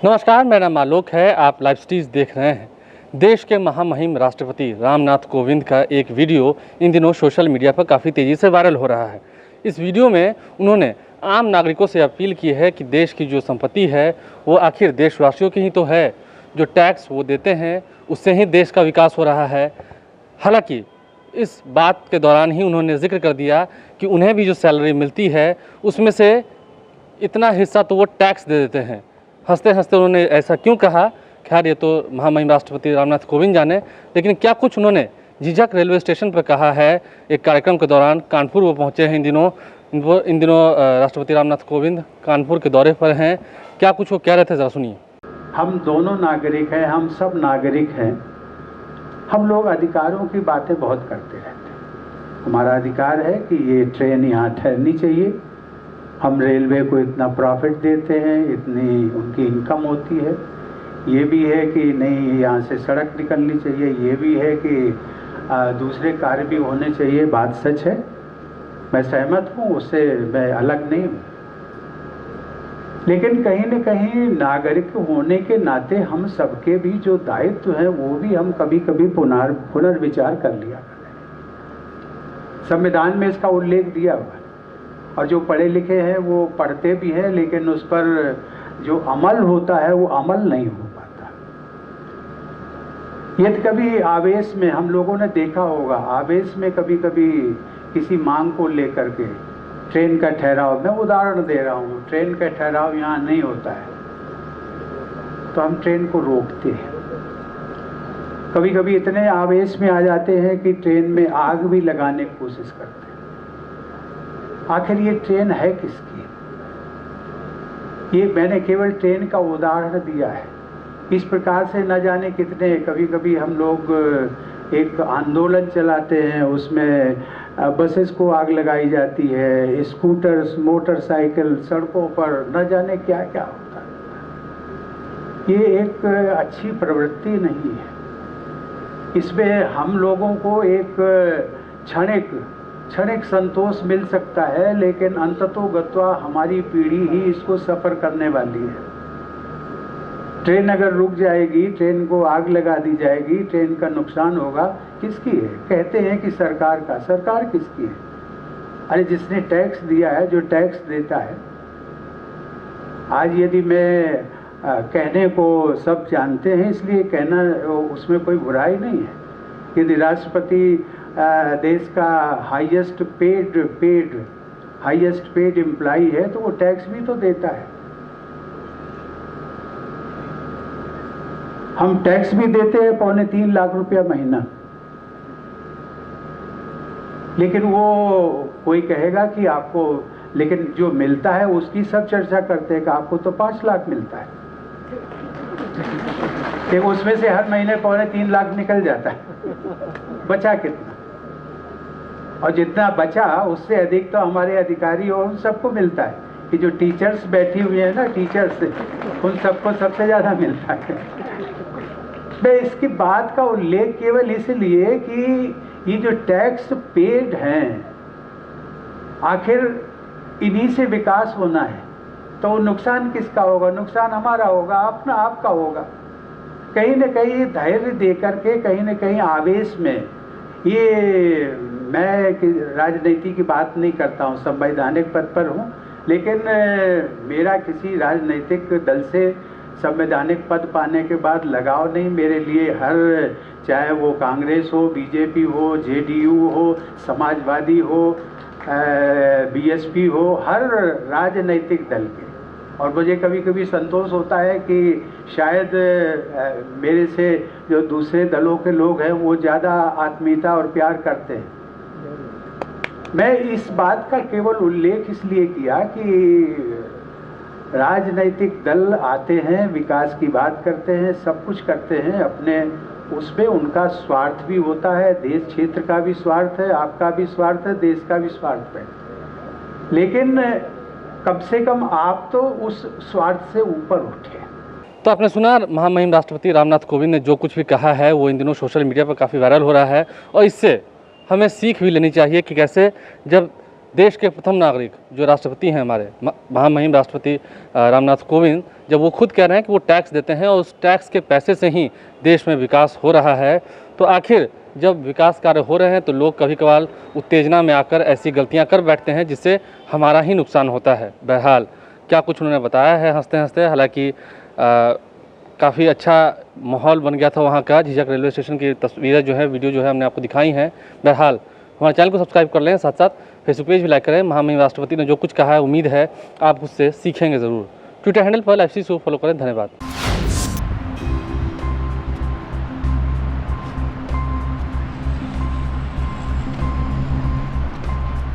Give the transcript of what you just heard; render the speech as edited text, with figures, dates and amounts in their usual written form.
नमस्कार, मेरा नाम आलोक है। आप लाइव स्टीज देख रहे हैं। देश के महामहिम राष्ट्रपति रामनाथ कोविंद का एक वीडियो इन दिनों सोशल मीडिया पर काफ़ी तेज़ी से वायरल हो रहा है। इस वीडियो में उन्होंने आम नागरिकों से अपील की है कि देश की जो संपत्ति है वो आखिर देशवासियों की ही तो है। जो टैक्स वो देते हैं उससे ही देश का विकास हो रहा है। हालांकि इस बात के दौरान ही उन्होंने जिक्र कर दिया कि उन्हें भी जो सैलरी मिलती है उसमें से इतना हिस्सा तो वो टैक्स दे देते हैं। हंसते हंसते उन्होंने ऐसा क्यों कहा, खैर ये तो महामहिम राष्ट्रपति रामनाथ कोविंद जाने। लेकिन क्या कुछ उन्होंने झिझक रेलवे स्टेशन पर कहा है एक कार्यक्रम के दौरान। कानपुर वो पहुंचे हैं इन दिनों राष्ट्रपति रामनाथ कोविंद कानपुर के दौरे पर हैं। क्या कुछ वो कह रहे थे, ज़रा सुनिए। हम दोनों नागरिक हैं, हम सब नागरिक हैं। हम लोग अधिकारों की बातें बहुत करते रहते हैं। हमारा अधिकार है कि ये ट्रेन यहाँ ठहरनी चाहिए। हम रेलवे को इतना प्रॉफिट देते हैं, इतनी उनकी इनकम होती है। ये भी है कि नहीं, यहाँ से सड़क निकलनी चाहिए। ये भी है कि दूसरे कार्य भी होने चाहिए। बात सच है, मैं सहमत हूँ, उससे मैं अलग नहीं हूँ। लेकिन कहीं न कहीं नागरिक होने के नाते हम सबके भी जो दायित्व हैं वो भी हम कभी कभी पुनर्विचार कर लिया करें। संविधान में इसका उल्लेख दिया हुआ है और जो पढ़े लिखे हैं वो पढ़ते भी हैं, लेकिन उस पर जो अमल होता है वो अमल नहीं हो पाता। यदि कभी आवेश में, हम लोगों ने देखा होगा, आवेश में कभी कभी किसी मांग को लेकर के ट्रेन का ठहराव, मैं उदाहरण दे रहा हूँ, ट्रेन का ठहराव यहाँ नहीं होता है तो हम ट्रेन को रोकते हैं। कभी कभी इतने आवेश में आ जाते हैं कि ट्रेन में आग भी लगाने की कोशिश करते हैं। आखिर ये ट्रेन है किसकी? ये मैंने केवल ट्रेन का उदाहरण दिया है। इस प्रकार से न जाने कितने, कभी कभी हम लोग एक आंदोलन चलाते हैं, उसमें बसेस को आग लगाई जाती है, स्कूटर्स, मोटरसाइकिल सड़कों पर, न जाने क्या क्या होता है। ये एक अच्छी प्रवृत्ति नहीं है। इसमें हम लोगों को एक क्षणिक संतोष मिल सकता है, लेकिन अंततोगत्वा हमारी पीढ़ी ही इसको सफ़र करने वाली है। ट्रेन अगर रुक जाएगी, ट्रेन को आग लगा दी जाएगी, ट्रेन का नुकसान होगा, किसकी है? कहते हैं कि सरकार का। सरकार किसकी है? अरे जिसने टैक्स दिया है, जो टैक्स देता है। आज यदि मैं कहने को सब जानते हैं इसलिए कहना, उसमें कोई बुराई नहीं है। यदि राष्ट्रपति देश का हाईएस्ट पेड एम्प्लॉई है तो वो टैक्स भी तो देता है। हम टैक्स भी देते हैं 2.25 लाख रुपया महीना। लेकिन वो कोई कहेगा कि आपको, लेकिन जो मिलता है उसकी सब चर्चा करते हैं कि आपको तो 5 लाख मिलता है, कि उसमें से हर महीने 2.25 लाख निकल जाता है। बचा कितना? और जितना बचा उससे अधिक तो हमारे अधिकारी और उन सबको मिलता है। कि जो टीचर्स बैठी हुई है ना, टीचर्स, उन सबको सबसे ज़्यादा मिलता है। मैं इसकी बात का उल्लेख केवल इसलिए कि ये जो टैक्स पेड हैं, आखिर इन्हीं से विकास होना है, तो नुकसान किसका होगा? नुकसान हमारा होगा, अपना आपका होगा। कहीं न कहीं धैर्य दे करके, कहीं न कहीं आवेश में, ये मैं राजनीति की बात नहीं करता हूँ, संवैधानिक पद पर हूँ, लेकिन मेरा किसी राजनीतिक दल से संवैधानिक पद पाने के बाद लगाव नहीं। मेरे लिए हर, चाहे वो कांग्रेस हो, बीजेपी हो, जेडीयू हो, समाजवादी हो, बीएसपी हो, हर राजनीतिक दल के। और मुझे कभी कभी संतोष होता है कि शायद मेरे से जो दूसरे दलों के लोग हैं वो ज़्यादा आत्मीयता और प्यार करते हैं। मैं इस बात का केवल उल्लेख इसलिए किया कि राजनीतिक दल आते हैं, विकास की बात करते हैं, सब कुछ करते हैं अपने, उसमें उनका स्वार्थ भी होता है, देश क्षेत्र का भी स्वार्थ है, आपका भी स्वार्थ है, देश का भी स्वार्थ है। लेकिन कम से कम आप तो उस स्वार्थ से ऊपर उठे। तो आपने सुना महामहिम राष्ट्रपति रामनाथ कोविंद ने जो कुछ भी कहा है वो इन दिनों सोशल मीडिया पर काफ़ी वायरल हो रहा है। और इससे हमें सीख भी लेनी चाहिए कि कैसे जब देश के प्रथम नागरिक जो राष्ट्रपति हैं हमारे महामहिम राष्ट्रपति रामनाथ कोविंद, जब वो खुद कह रहे हैं कि वो टैक्स देते हैं और उस टैक्स के पैसे से ही देश में विकास हो रहा है, तो आखिर जब विकास कार्य हो रहे हैं तो लोग कभी कभार उत्तेजना में आकर ऐसी गलतियां कर बैठते हैं जिससे हमारा ही नुकसान होता है। बहरहाल क्या कुछ उन्होंने बताया है हंसते हंसते, हालांकि काफ़ी अच्छा माहौल बन गया था वहाँ का। झिझक रेलवे स्टेशन की तस्वीरें जो है, वीडियो जो है हमने आपको दिखाई हैं। बहरहाल हमारे चैनल को सब्सक्राइब कर लें, साथ साथ फेसबुक पेज भी लाइक करें। महामहिम राष्ट्रपति ने जो कुछ कहा है, उम्मीद है आप उससे सीखेंगे ज़रूर। ट्विटर हैंडल पर LifeStreet शो फॉलो करें। धन्यवाद।